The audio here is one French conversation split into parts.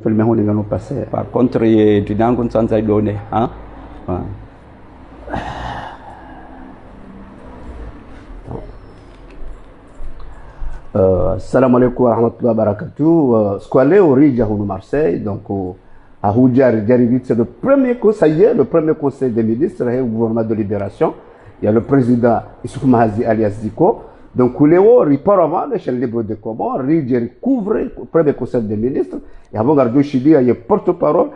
Par contre, il y a du dangon sans donné. Hein? Ouais. Salam alaikum wa rahmatullahi wa barakatuh. Squalé au Rija ou Marseille, donc à Houdjar, c'est le premier conseiller, le premier conseil des ministres et au gouvernement de libération. Il y a le président Issouf Mahazi alias Ziko. Donc, Léo, Riparama, le chef libre de Comores, Rija couvre le premier conseil des ministres. Et avant Gardou Chidi, il y a porte-parole,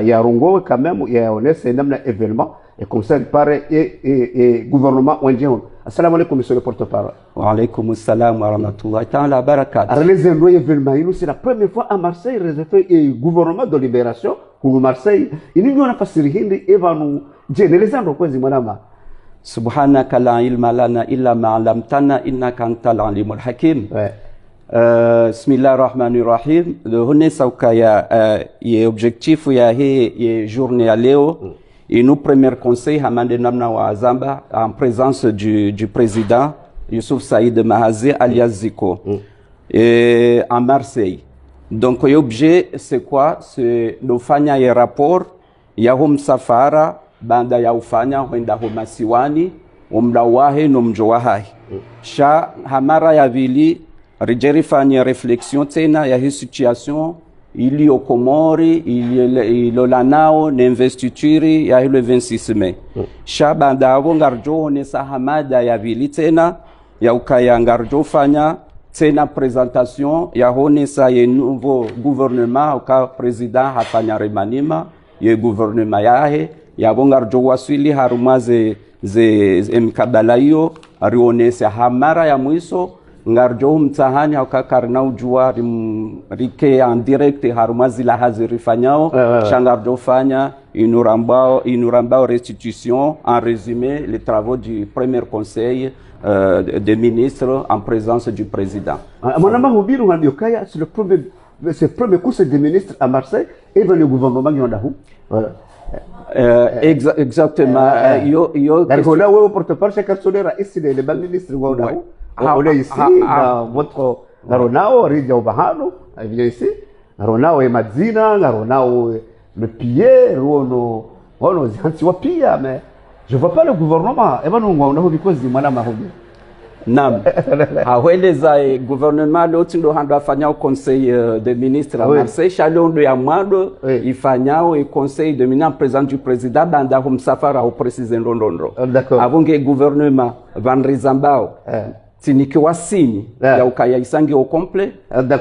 il y a Rongo quand même, il y a Onès, c'est un événement. Et comme ça, il paraît, et gouvernement Ouendjian. Assalamu alaikum, monsieur le porte-parole. Wa alaikum assalam wa rahmatullahi ta'ala barakatuh. Alors, les événements, c'est la première fois à Marseille, le gouvernement de libération, pour Marseille, il n'y a pas de hindi, et va nous dire, les gens, quoi, Zimonama. Subhanaka la ilma lana illa ma 'allamtana innaka antal alimul hakim. Bismillah ar-Rahman ar-Rahim. Le Honesauka ya objectif ya hii journée à Léo. Et nous, premier conseil, Hamande Namna wa Azamba, en présence du président Youssouf Saïd Mahazi alias Ziko, et en Marseille. Donc, l'objet, c'est quoi? C'est de faire un rapport, Yahum Safara, Banda Yaufanya, Wenda Homasiwani, Omdawahe, Nomjoahai. Sha Hamara Yavili, Rijeri Fanya réflexion, Tena, Yahi situation. Il y a au Comori, il y a l'Anao, l'investiture, il y a le 26 mai. Shabanda avon garjo on sa hamada ya vili tena, ya ukaya garjo fanya, tena présentation, ya on sa ye nouveau gouvernement, uka président hafanya remanima, ye gouvernement yahe, ya avon garjo wasili haruma ze mkabala hiyo, rione sa hamara ya mwiso, ngarjo mtahani au karna ujua rike en direct harumazi la haziri fanyao changarjo fanya inurambao restitution en résumé les travaux du premier conseil des ministres en présence du président. Monama Hubiru Handiokaya, c'est le premier conseil des ministres à Marseille et dans le gouvernement Yondahou. Exactement. D'accord, là où on porte-parole, c'est Karsonera, ici les ministres Yondahou. On est ici, dans votre Garonao, Ridia Obahano, il vient ici. Garonao et Madzina, Garonao le Pied, Rono, Zihantiwapia, mais je ne vois pas le gouvernement. Et maintenant, on a dit quoi, Zimana Mahobi. Nam. Haweleza gouvernement l'autre ndo handa fanya au conseil des ministres à Marseille, Chalon de Yamado, il fanya au conseil de ministres président du président banda hum safara au président Londres. D'accord. Avant que gouvernement Van Rizambao. Tinikiwa signe ya ukaya isangi au complet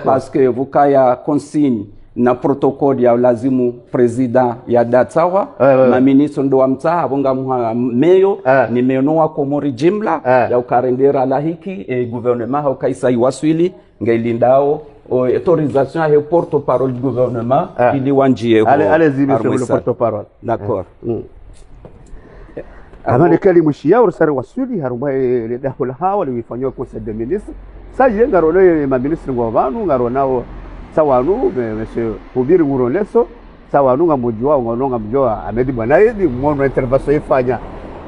parce que vukaya consigne na protocole ya lazimu président ya datawa na ministre ndo amta abonga meyo ni meno wa Komori jimla ya ukarendera lahiki e gouvernement ha ukaisa iwaswili ngailindao autorisation à porte-parole du gouvernement ili wanjie allez-y monsieur le porte-parole. D'accord. Avant lesquels Mouchia ou Sar Wasuli, Haruma et les Dahulaha, les Fagnon conseil des ministres, ça y est, Garoné, ma ministre Gouavanou, Garonao, Sawanou, monsieur Oubir Mouronesso, Sawanou, Gamudjoa, Gamjoa, Amedi Banaïdi, mon intervention Fagna.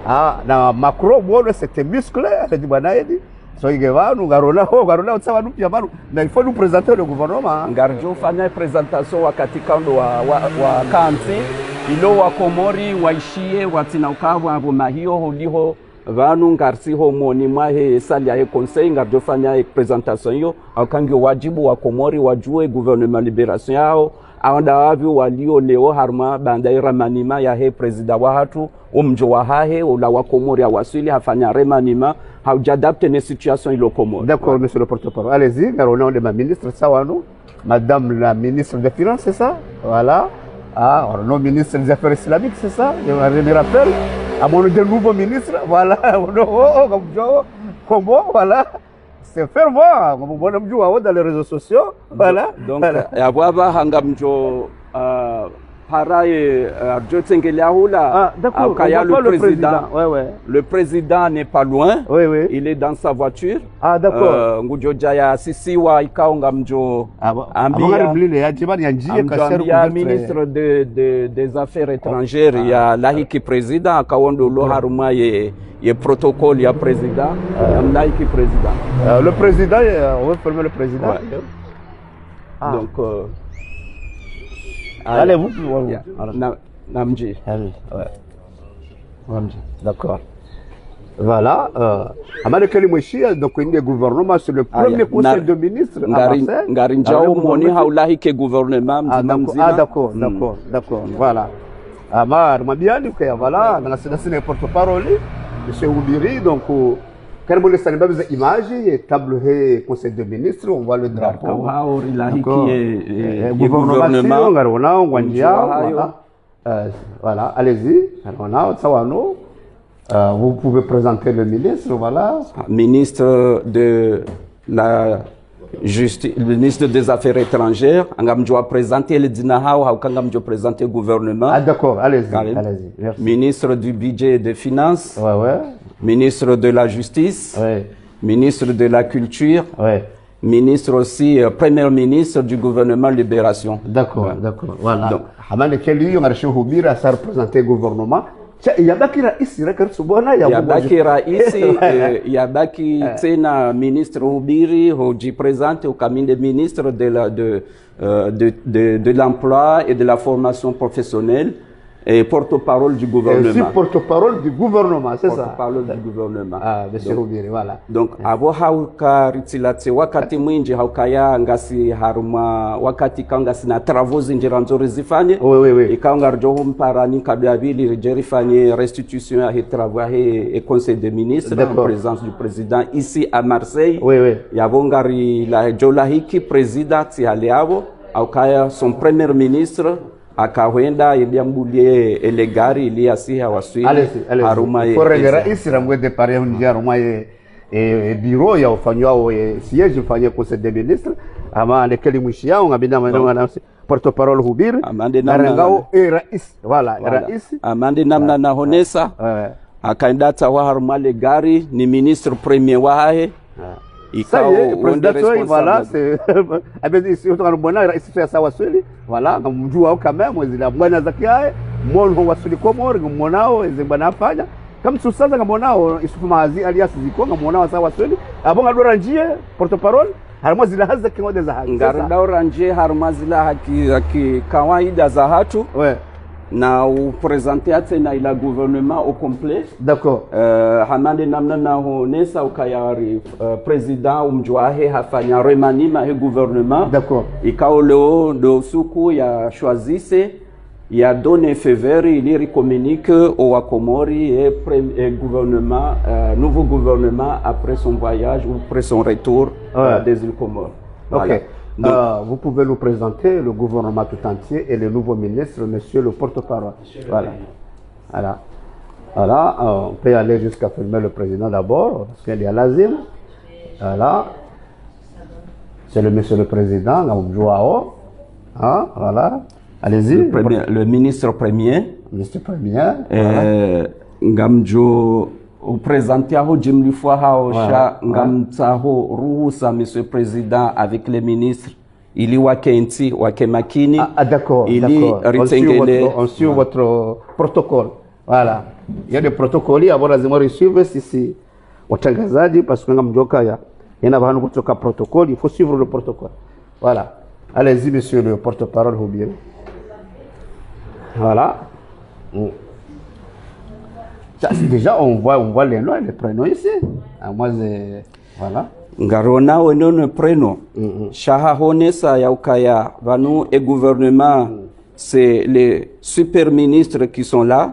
Ah, dans Macron, moi, c'était musclé, Amedi Banaïdi. Soy Guevara, Garona, Sawanou, Piamano, mais il faut nous présenter le gouvernement. Garjo Fagna présentation à Katikando, wa Kanti. Ilo wa Komori waishie watinaukavu avo mahio holiho vanu ngarsi homoni mahe sali ya conseil ngarjo fanya presentation yo akangi wajibu wa Komori wajue gouvernement libération yao awanda wavyo walio leo harma bandaira manima ya he president wa hatu umjo wa hahe ula wa Komori awasili hafanya remanima haujadapte ne situation ilo Komori. D'accord, monsieur le porte-parole. Allez-y, car on a ma ministre Sawanou, madame la ministre des Finances, c'est ça? Voilà. Ah, on a le ministre des Affaires islamiques, c'est ça? Je me rappelle. À mon nouveau ministre, voilà. Comment, voilà. C'est faire voir. Dans les réseaux sociaux, voilà. Donc, Hangamjo, pareil, d'accord. Le président. Le président n'est pas loin. Il est dans sa voiture. Ah, d'accord. Ngujojaya sisi wa ikaonga mjo ambia ministre des affaires étrangères ya lahiki président akawondo lo haruma ye protocole ya président lahiki président. Le président, on va former le président. Donc Allez, vous. Namji. D'accord. Voilà. Amalekeli Mweshia, donc il y a gouvernement sur le premier conseil de ministres à Marseille. Ngarinjao moni haulahi ke gouvernement. D'accord. Voilà. Amar Mabiani, voilà, dans la porte-parole, M. Oubiri, donc, quand vous avez des images, et table conseil de ministres, on voit le drapeau. Gouvernement, voilà, allez-y. Vous pouvez présenter le ministre, voilà. Ministre de la Justice, le ministre des Affaires étrangères, on doit présenter le Dinahao, on doit présenter le gouvernement. Ah d'accord, allez-y. Ministre du budget et des finances. Ouais. Ministre de la Justice. Ouais. Ministre de la Culture. Ouais. Ministre aussi, Premier ministre du gouvernement Libération. D'accord. Voilà. Donc, Hamane Kelly, on a reçu à ça représenter le gouvernement. Yabaki raisi yabaki tena ministre Hubiri hujipresente ukaminde ministre de l'emploi et de la formation professionnelle et porte-parole du gouvernement. C'est porte-parole du gouvernement, c'est ça. Porte-parole du gouvernement. Ah, monsieur Hubiri, voilà. Donc abo hauka ritsilate wakati mwinji haukaya ngasi haruma wakati kangasi na travaux zinjira nzuri zifanye. Oui. Ikanga rjoho mparani kabili jerifanye restitution à travaux et conseil des ministres en présence du président ici à Marseille. Oui. Yavongari la jolahiki président tialeavo haukaya son premier ministre akawenda iliambulie elegari iliasiha waswili haruma ye korengera isira mwede pare hunja haruma ye bureau ya ufanywa siège ufanye conseil des ministres ama lekeli mwishia ngabina maneno porte-parole Hubiri arangao rais voilà rais amande namna na honesa akaenda tawa haruma legari ni ministre premier wahe Ça y est, président, voilà, c'est. Ici, on a un ici, c'est ça, voilà, on joue quand même, on a un zakia, mon wasuli komor, monao, et banafanya. Comme tout ça, monao, il se fait alias Ziko, monao, ça wasuli. Avant, on a un porte-parole, harma zila hazaki wa dezahaki. Ngaranda oranje harma zila haki kawaida za hatu. Ouais. Na upresente tena ila gouvernement au complet. D'accord. Hamande namna na honesa ukayari président umjwahe hafanya remaniement he gouvernement. D'accord. Ikaoleo do suku ya choisisse ya donné février il communique au Wakomori et gouvernement nouveau gouvernement après son voyage ou après son retour des îles Comores. Voilà. OK. Donc, vous pouvez nous présenter le gouvernement tout entier et le nouveau ministre, monsieur le porte-parole. Voilà. On peut aller jusqu'à filmer le président d'abord, parce qu'il y a l'azim. Voilà. C'est le monsieur le président, Joao. Voilà. Allez-y. Le ministre premier. Ministre premier. Ngamjo. Présenté à Jim Hao Ngamtsaho Ruhusa, monsieur le président, avec les ministres, il y a Wakenti, Wakemakini. D'accord. On suit votre protocole. Voilà. Il y a des protocoles, il y a des suivre ici. Watangazaji, parce que Ngamjoka, il y a un protocole, il faut suivre le protocole. Voilà. Allez-y, monsieur le porte-parole, Hubiri. Voilà. Déjà, on voit les noms et les prénoms ici. Moi, voilà. Ngarona wenono prénom. Shaha honesa ya ukaya vanu et gouvernement. C'est les super ministres qui sont là.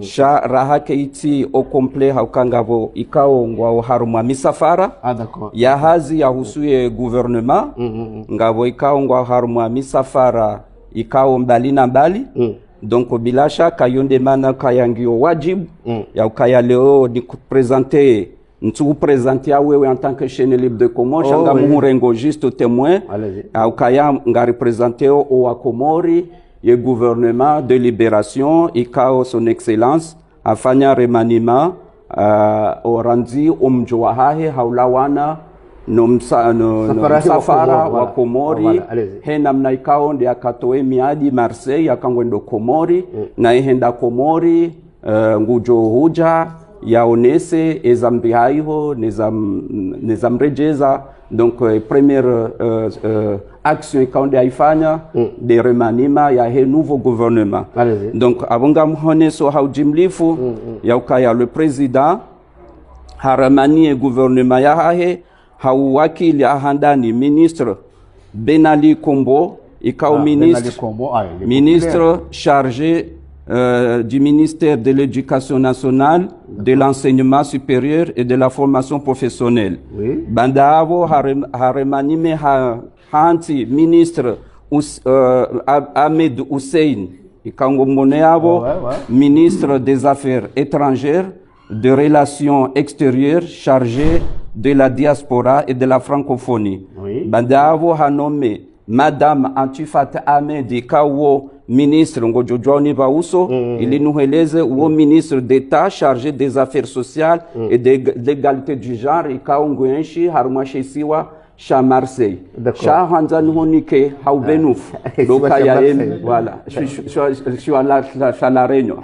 Sha raha keiti au complet haukangavo ikao ngwa haruma misafara. D'accord. Ya hazi ya husuye gouvernement. Ngavo ikao ngwa haruma misafara ikao mbali na mbali. Donc bila shaka yonde mana kayangio wajibu ya ukaya leo ni kupresenter ntu présenter wewe en tant que chaîne libre de Comores changa murengo juste témoin ya ukaya nga représenter au Wakomori le gouvernement de libération ikao son excellence afanya remaniement orandi omjwa hahe haulawana no msafara wa Komori he namna ikao ndi akatoe miadi Marseille akangwendo Komori na ihenda Komori ngujo huja yaonese ezambihaiho nezamrejeza donc première action ikaonde haifanya de remanima ya he nouveau gouvernement. Donc abonga mhoneso haujimlifu ya ukaya le président haramanie gouvernement ya hahe hauwakili ahandani ministre Benali Kombo ikao ministre chargé du ministère de l'Éducation nationale, de l'enseignement supérieur et de la formation professionnelle. Oui. Bandavo haremanime hanti ministre Ahmed Hussein ikango moneavo ministre des Affaires étrangères, de relations extérieures chargé de la diaspora et de la francophonie. Oui. Bandavo ha nommé Madame Antifat Ahmed ikawo ministre ngojojoni bauso ili nuheleze uo ministre d'État chargé des affaires sociales et de l'égalité du genre ikawo ngwenshi harumashisiwa sha Marseille sha hanza nuhonike haubenuf doka ya em voilà je à la Réunion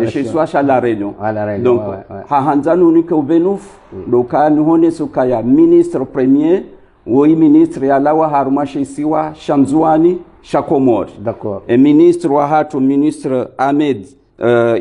je suis à la Réunion donc ha hanza nuhonike ubenuf doka nuhone sukaya ministre premier oui ministre yalawa harumashisiwa shamzuani Chakomor. D'accord. Et ministre Wahatu, ministre Ahmed,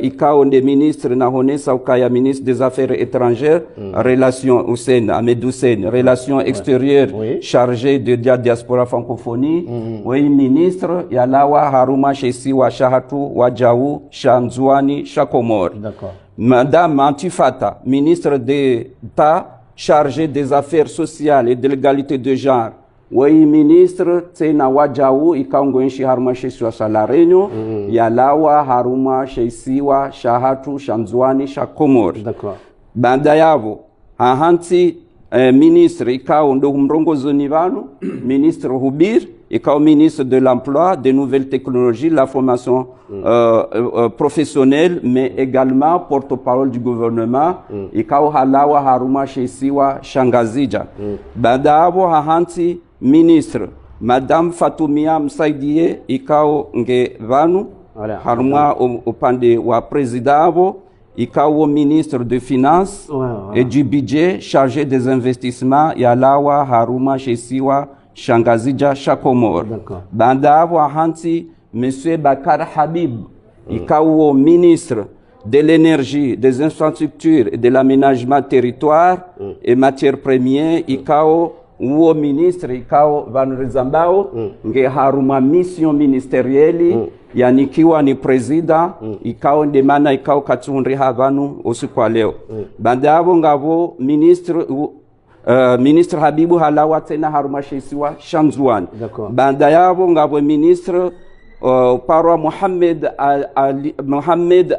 ikao de ministre Nahonesa Ukaya, ministre des Affaires étrangères, relations Hussein, Ahmed Hussein, relations extérieures, chargé de la diaspora francophonie. Oui, ministre Yalawa Haruma Shesiwa Shahatu, Wajaou, Shamzuani, Chakomor. D'accord. Madame Antifata, ministre d'État, chargé des Affaires sociales et de l'égalité de genre. Oui, ministre, tena wajawu ikaongo nchi haruma shesiwa shala Réunion, yalawa haruma shesiwa shahatu shamzuani shakomor. D'accord. Banda yavo, ahanti ministre ikao ndo mrongozo nivano, ministre Hubir, ikao ministre de l'emploi, des nouvelles technologies, la formation professionnelle, mais également porte-parole du gouvernement, ikao halawa haruma shesiwa shangazija. Banda yavo ahanti ministre Madame Fatoumia Msaidie ikao nge vanu haruma upande wa presidavo ikao ministre de finance et du budget chargé des investissements yalawa haruma shesiwa shangazija shakomor. Bandavo hanti monsieur Bakar Habib ikao ministre de l'énergie, des infrastructures et de l'aménagement territoire et matières premières ikao uo ministre ikao vanrizambao nge haruma mission ministerieli yanikiwa ni presida ikao ndemana ikao katundri havanu usiku leo bandavo ngavo ministre Habibu halawa tena haruma shesiwa Shamzuani banda yavo ngavo ministre parwa Mohamed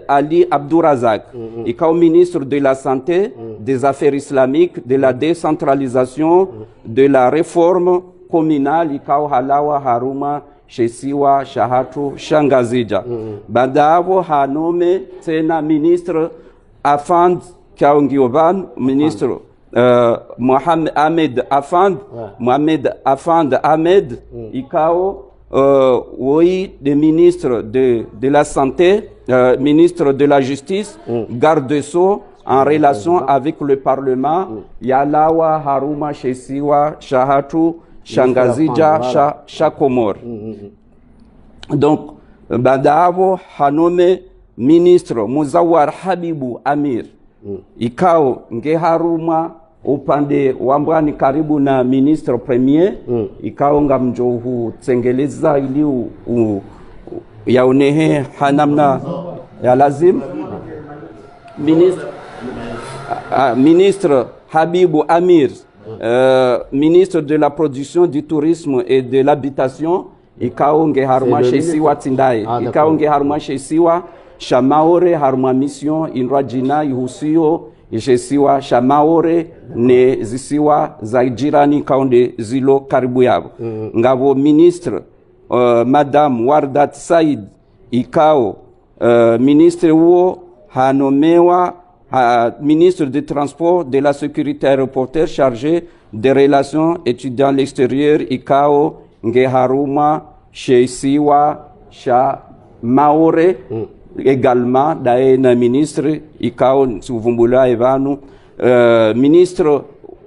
Ali Abdourazak, ikao ministre de la Santé, des Affaires islamiques, de la décentralisation, de la réforme communale, ikao halawa haruma shesiwa shahatu shangazija. Badavo hanome tena ministre Afand Kaongiovan, ministre Mohamed Afand Ahmed, ikao oui, des ministres de la Santé, ministre de la Justice, garde de Sceaux, en relation avec le Parlement, Yalawa Haruma Shesiwa Shahatu Shangazija Shakomor. Donc, Badavo Hanome, ministre Muzawar Habibu Amir, ikao nge haruma upande wambani karibu na ministre premier ikaonga mjohu tsengeleza ili yaonehe hanamna ya lazim ministre Habibu Amir ministre de la production, du tourisme et de l'habitation ikaonge haruma shesiwa tindai ikaonge haruma shesiwa shamaore haruma mission inrajina ihusio ishesiwa shamaore ne zisiwa za jirani kaunde zilo karibu yabo ngavo ministre Madame Wardat Said ikao ministre huo hanomewa ministre des Transports, de la Sécurité aéroportuaire chargé des relations étudiants à l'extérieur ikao ngeharuma shesiwa sha maore également daena ministre ikao suvumbula evanu ministre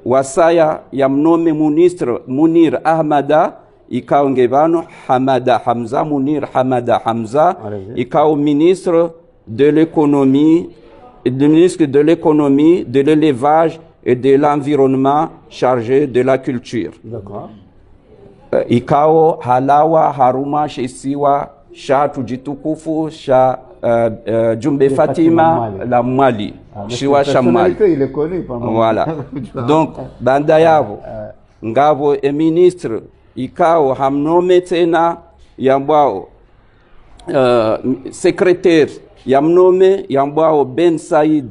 wasaya ya mnome ministre Munir Ahmada ikao ngevanu Hamada Hamza Munir Hamada Hamza ikao ministre de l'économie de l'élevage et de l'environnement chargé de la culture. D'accord. Ikao halawa haruma shesiwa sha tujitukufu sha Jumbe Fatima la Mwali shiwa Shamali. Il est connu par voilà. Donc banda yavo ngavo e ministre ikao hamnome tena yambao secrétaire yamnome yambao Ben Saïd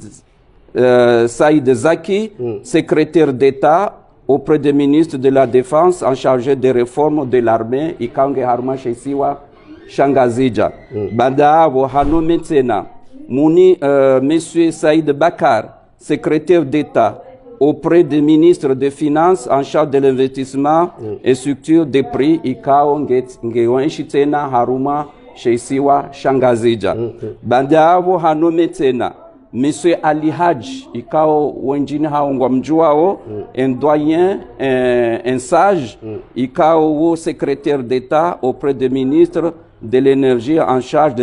Saïd Zaki, secrétaire d'État auprès du ministre de la Défense en charge des réformes de l'armée, Ikange Harma Shesiwa Shangazija. Banda hanome tena Monsieur Saïd Bakar, secrétaire d'État auprès du ministre des Finances en charge de l'investissement et structure des prix, Ikao Ngewenshi tena Haruma Shesiwa Shangazija. Banda hanome tena Monsieur Ali Hadj, ikao wengine hao ngwamjuao, un doyen, un sage, ikao secrétaire d'État auprès du ministre de l'énergie en charge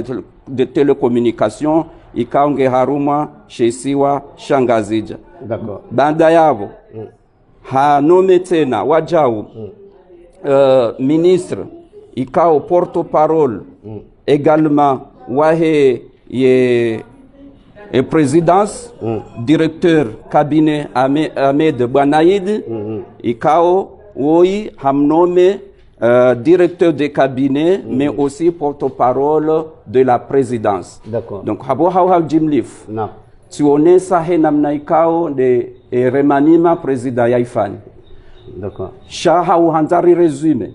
de télécommunications, ikao ngeharuma Shesiwa Shangazija. D'accord. Banda yavo, hanome tena, wajao, ministre, ikao porte-parole, également, wahe ye et présidence, directeur cabinet Ahmed Banaïd, Ikao, oui, Hamnome, directeur de cabinet, mais aussi porte-parole de la présidence. D'accord. Donc, Habo Hawha Jimlif, Non. tu on sahe namna Ikao de remanima président Yaifani. D'accord. Shaha uhanzari resume.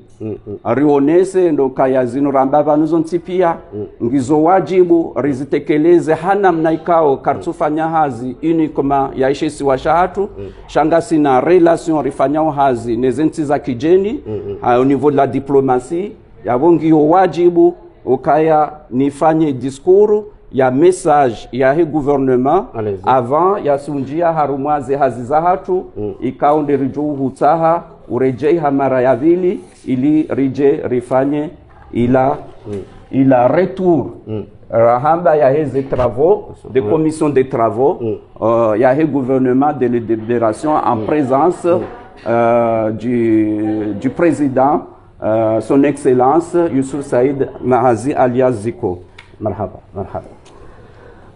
Rionese ndo kaya zinu rambaba nuzontipia ngizo wajibu rizitekeleze hana mnaikao kartufanya hazi unikoma yaishesi wa shahatu shangasi na relation rifanyao hazi nezenti za kijeni au niveau de la diplomatie yabongi wajibu ukaya nifanye diskuru ya message ya he gouvernement avant ya sunjia harumaze hazi za hatu ikao nderijo hutaha urejei hamara ya vili ili rije rifanye ila retour rahamba ya heze travaux de commission de travaux ya he gouvernement de libération en présence du président son excellence Youssouf Saïd Mahazi alias Ziko. Marhaba, marhaba.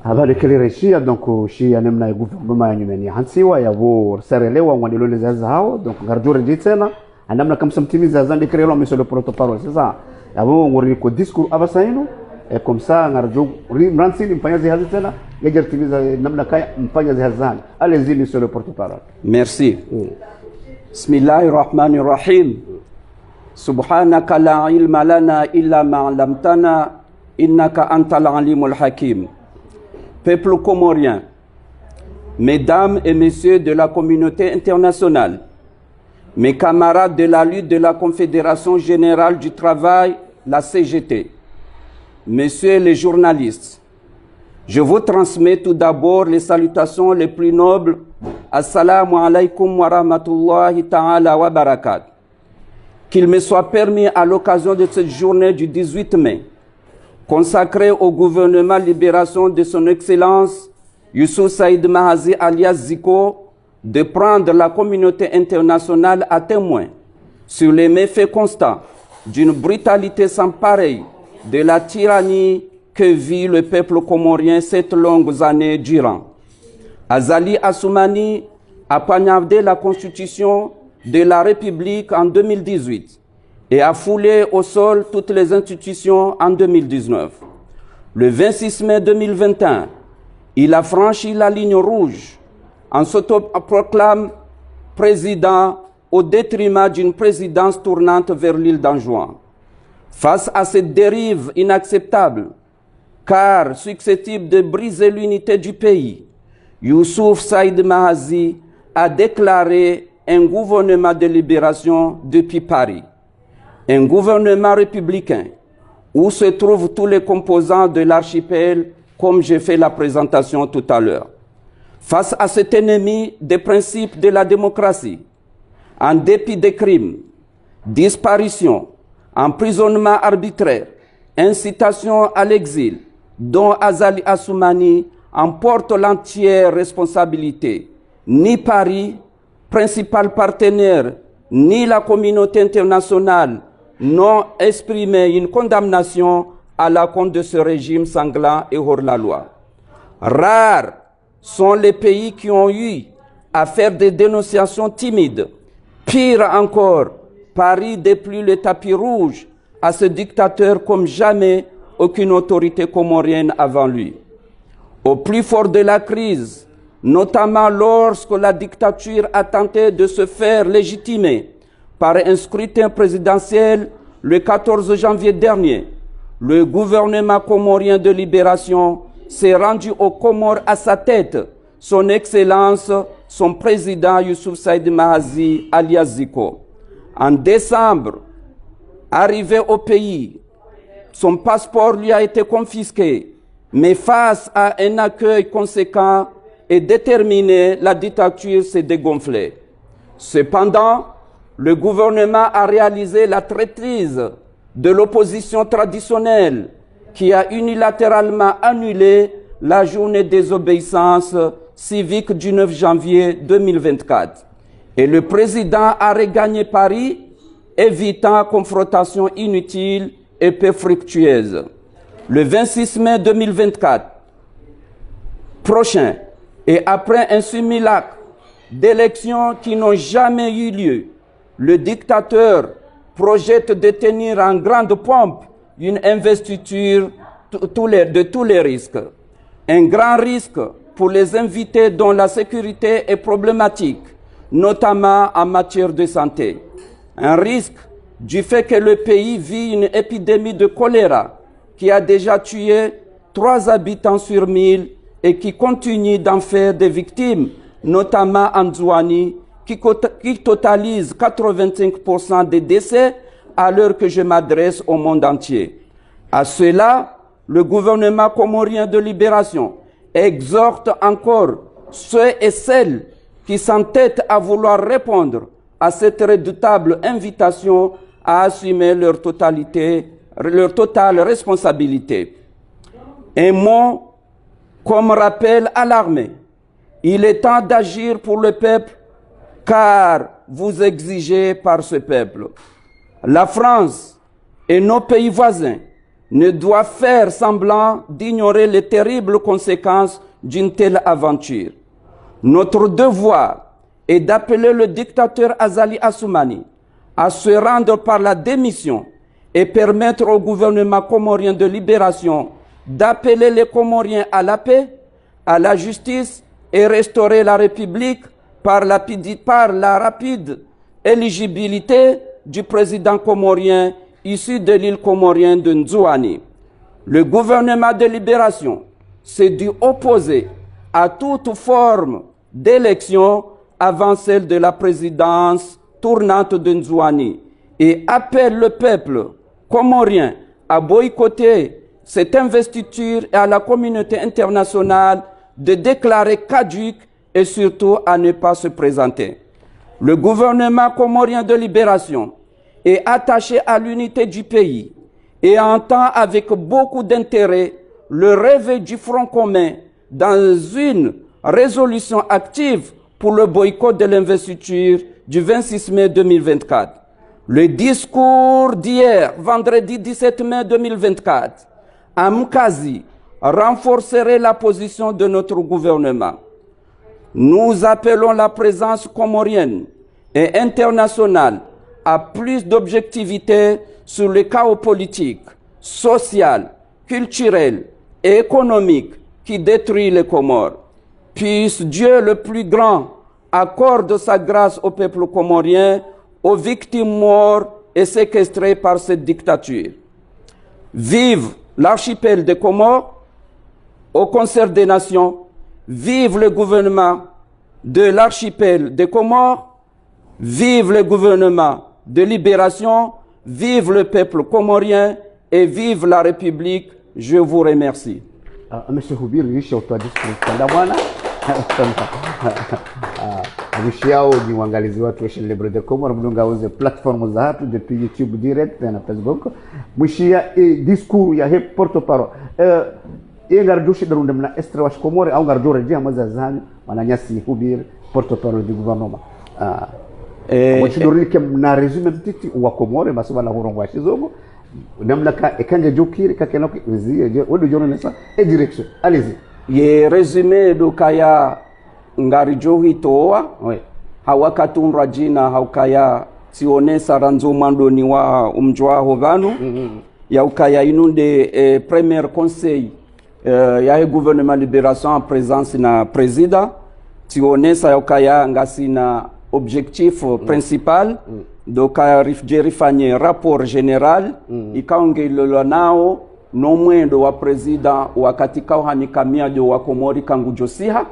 Habari kilireshia donc shi anemna gouvernement nyumeni hansiwa yabo serelewa ngwanilo lezaza hao donc garjure ditena anamna kamsamtimiza zandi kirelo monsieur le porte-parole c'est ça yabo ngori ko discours abasaino et comme ça ngarjo mransini mfanyazi hazi tena yajertimiza namna kaya mfanyazi hazani allez-y monsieur le porte-parole. Merci. Bismillahir Rahmanir Rahim. Subhanaka la ilma lana illa ma 'allamtana innaka antal alimul hakim. Peuple comorien, mesdames et messieurs de la communauté internationale, mes camarades de la lutte de la Confédération Générale du Travail, la CGT, messieurs les journalistes, je vous transmets tout d'abord les salutations les plus nobles. Assalamu alaikum wa rahmatullahi ta'ala wa barakat. Qu'il me soit permis à l'occasion de cette journée du 18 mai, consacré au gouvernement libération de son Excellence Youssouf Saïd Mahazi alias Ziko, de prendre la communauté internationale à témoin sur les méfaits constants d'une brutalité sans pareille de la tyrannie que vit le peuple comorien cette longues années durant. Azali Assoumani a poignardé la constitution de la République en 2018 et a foulé au sol toutes les institutions en 2019. Le 26 mai 2021, il a franchi la ligne rouge en s'autoproclame président au détriment d'une présidence tournante vers l'île d'Anjouan. Face à cette dérive inacceptable, car susceptible de briser l'unité du pays, Youssouf Saïd Mahazi a déclaré un gouvernement de libération depuis Paris. Un gouvernement républicain où se trouvent tous les composants de l'archipel comme j'ai fait la présentation tout à l'heure. Face à cet ennemi des principes de la démocratie, en dépit des crimes, disparitions, emprisonnement arbitraire, incitation à l'exil, dont Azali Assoumani en porte l'entière responsabilité, ni Paris, principal partenaire, ni la communauté internationale n'ont exprimé une condamnation à la compte de ce régime sanglant et hors-la-loi. Rares sont les pays qui ont eu à faire des dénonciations timides. Pire encore, Paris déplie le tapis rouge à ce dictateur comme jamais aucune autorité comorienne avant lui. Au plus fort de la crise, notamment lorsque la dictature a tenté de se faire légitimer par un scrutin présidentiel le 14 janvier dernier, le gouvernement comorien de libération s'est rendu aux Comores à sa tête, son Excellence, son président Youssouf Saïd Mahazi alias Zico. En décembre, arrivé au pays, son passeport lui a été confisqué, mais face à un accueil conséquent et déterminé, la dictature s'est dégonflée. Cependant, le gouvernement a réalisé la traîtrise de l'opposition traditionnelle qui a unilatéralement annulé la journée des obéissances civiques du 9 janvier 2024. Et le président a regagné Paris, évitant confrontation inutile et peu fructueuse. Le 26 mai 2024 prochain, et après un simulacre d'élections qui n'ont jamais eu lieu, le dictateur projette de tenir en grande pompe une investiture de tous les risques. Un grand risque pour les invités dont la sécurité est problématique, notamment en matière de santé. Un risque du fait que le pays vit une épidémie de choléra qui a déjà tué 3 habitants sur 1000 et qui continue d'en faire des victimes, notamment en Zouani, qui totalise 85% des décès à l'heure que je m'adresse au monde entier. À cela, le gouvernement comorien de libération exhorte encore ceux et celles qui s'entêtent à vouloir répondre à cette redoutable invitation à assumer leur totale responsabilité. Un mot comme rappel à l'armée. Il est temps d'agir pour le peuple, car vous exigez par ce peuple. La France et nos pays voisins ne doivent faire semblant d'ignorer les terribles conséquences d'une telle aventure. Notre devoir est d'appeler le dictateur Azali Assoumani à se rendre par la démission et permettre au gouvernement comorien de libération d'appeler les Comoriens à la paix, à la justice et restaurer la République par la rapide éligibilité du président comorien issu de l'île comorienne de Nzouani. Le gouvernement de libération s'est dû opposer à toute forme d'élection avant celle de la présidence tournante de Nzouani et appelle le peuple comorien à boycotter cette investiture et à la communauté internationale de déclarer caduque et surtout à ne pas se présenter. Le gouvernement comorien de libération est attaché à l'unité du pays et entend avec beaucoup d'intérêt le réveil du front commun dans une résolution active pour le boycott de l'investiture du 26 mai 2024. Le discours d'hier, vendredi 17 mai 2024, à Mkazi, renforcerait la position de notre gouvernement. Nous appelons la présence comorienne et internationale à plus d'objectivité sur le chaos politique, social, culturel et économique qui détruit les Comores. Puisse Dieu le plus grand accorde sa grâce au peuple comorien, aux victimes mortes et séquestrées par cette dictature. Vive l'archipel des Comores, au concert des nations, vive le gouvernement de l'archipel des Comores, vive le gouvernement de libération, vive le peuple comorien et vive la République. Je vous remercie. Monsieur Hubir risha utoa discours kwa bwana. Agishao ni uangalizi watu wa Chaîne Libre de Comores mdunga uze platform za hatu depuis YouTube direct na Facebook. Mwishia discours ya he porte-parole. Ngardushi darunde mna extra wa Comores au ngardore dia mazazani wananyasi Hubir porte-parole du gouvernement. Wachidorike mna resume mtiti wa Comores masuala la hurongo wa Shizongo. Namna ka ekanje jokiri ka kenako ziye wedo journalist direction allez-y. Ye resume do kaya ngari johi toa hawakatunra jina haukaya sionesa ranzo mandoni wa umjwa hovanu ya ukaya inunde premier conseil ya gouvernement libération en présence na président sionesa ya ukaya ngasi na objectif principal do kaya rifanye rapport général ikaongelelwa nao no mwendo wa president wakati kauhanikamia jo wa Komori kangu josiha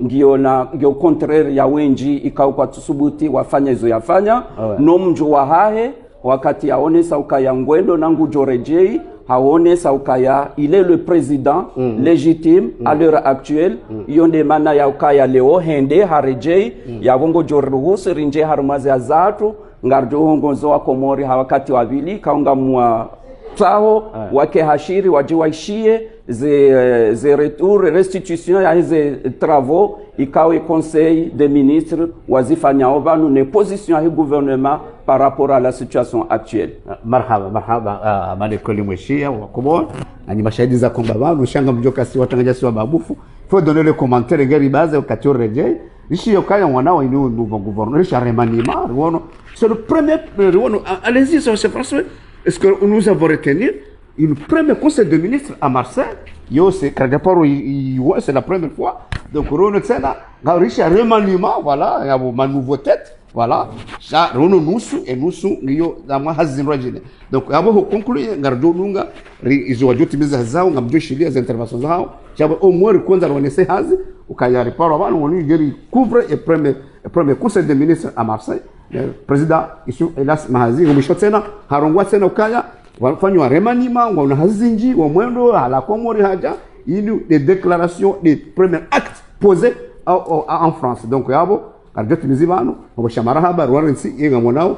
ngio contraire ya wenji ikau kwa tusubuti wafanya hizo yafanya no mjo wa hahe wakati aonesa ukaya ngwendo nangu jorejei haonesa ukaya il est le président légitime à l'heure actuelle yonde mana ya ukaya leo hende harejei ya bongo jorruhusu rinje harumaze azatu ngarjo hongozo wa Komori wakati wabili kaunga mwa Sao wake hashiri wajiwaishie ze retour restitution ya hizi travaux ikawe conseil des ministres wazifanya ovanu ne position ya gouvernement par rapport à la situation actuelle. Marhaba malekoli mweshia wa Komoro ani mashahidi za komba banu shanga mjoka si watangaji wa babufu faut donner le commentaire gari base wakati reje ici yokaya wanao inu nouveau gouverneur remaniement wono c'est le premier wono allez-y c'est français. Est-ce que nous avons retenu une première conseil de ministre à Marseille? Yo c'est c'est la première fois. Donc Rono Tsena, Gaurish a remaniement, voilà, il y a ma nouveau tête, voilà. Ça Rono Nusu et Nusu yo da ma hazin rajine. Donc abo conclure Gardo Nunga izo wajotimiza zao ngamjo shilia za interventions zao. Jabo au moins kwanza wanese hazi ukaya reparo abantu woni geri couvre et premier conseil de ministre à Marseille. Le président Isu Elas Mahazi umishotena harongwa tena ukaya wafanywa remaniement wana hazinji wa mwendo ala Komori haja ili des déclarations des premiers actes posés en France. Donc yabo karjoti mizibano wabashamara haba rwarensi yenga mwanao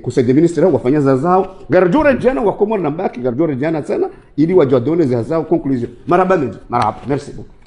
conseil des ministres wafanya zao garjore jana wa Komori na mbaki garjore jana tena ili wajadone zao conclusion marhaba merci beaucoup.